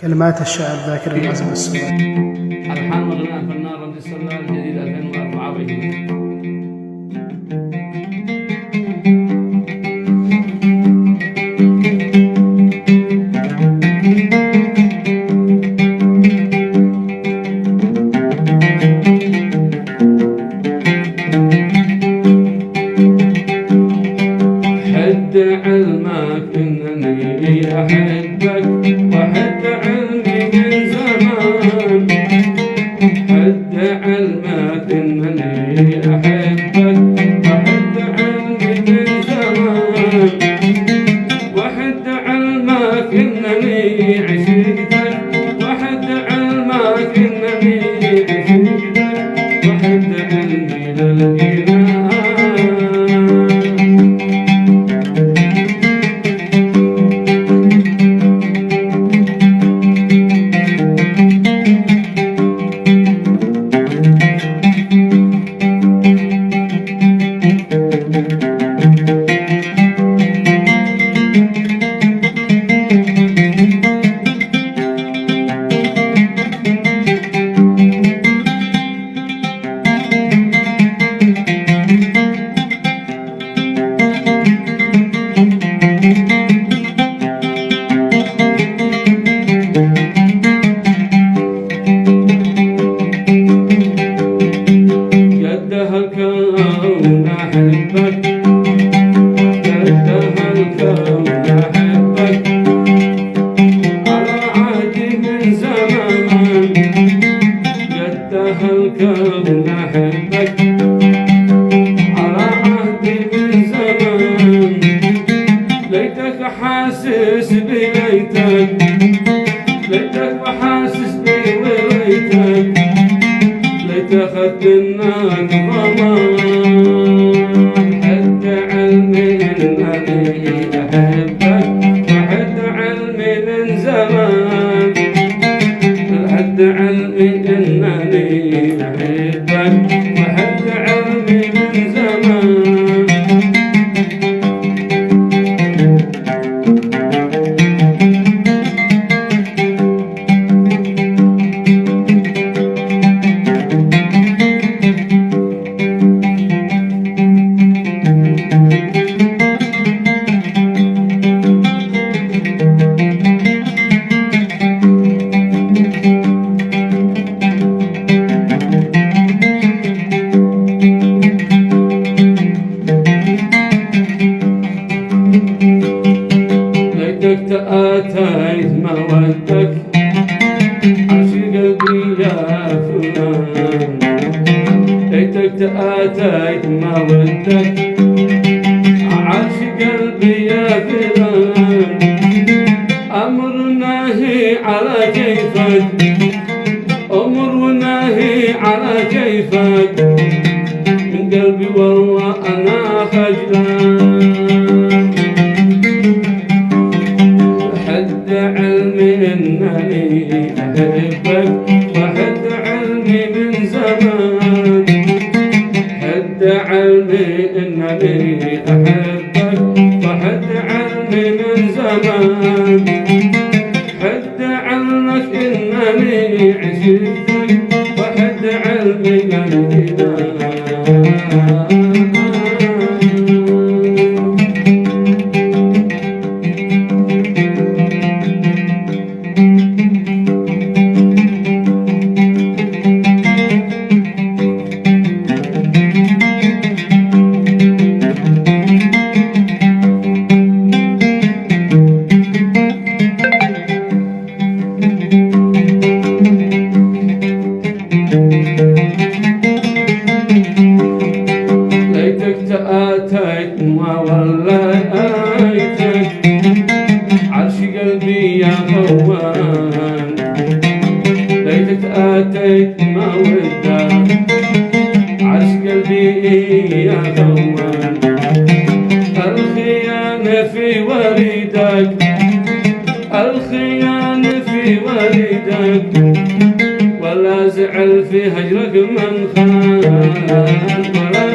كلمات الشاعر ذاكر العزم السواقي. الحان وغناء فنان رمز السلال الجديد 2004 بجنيه. حد علمك انني احبك وحد علمي من زمان. حد علمك انني احبك وحد علمي من زمان. وحد علمك انني عشقتك وحد علمك انني عشقتك وحد علمي للجنان. الكون أحبك قدها الكون أحبك على عهدي من زمان. قدها الكون أحبك على عهدي من زمان. ليتك حاسس بي ليتك حاسس بي وليتك ليت خدناك ضمان. حد علمي انني احبك وحد علمي من زمان. حد علمي انني احبك وحد علمي من زمان. ليتك تأتيت ما ودك عرش قلبي يا فلان. ليتك تأتيت ما ودك عرش قلبي يا فلان. أمر ناهي على كيفك أمر وناهي على كيفك. من قلبي والله أنا خجلان. حد علمي انني احبك وحد علمي من زمان. حد علمي انني احبك وحد علمي من زمان. حد علمك انني عشقتك وحد علمي للجنان. ليتك تأتيت ما وليتك عرش قلبي يا خوان. ليتك تأتيت ما ودك عرش قلبي يا خوان. الخيانة في وريدك الخيانة في وريدك. ولا زعل في هجرك من خان ولا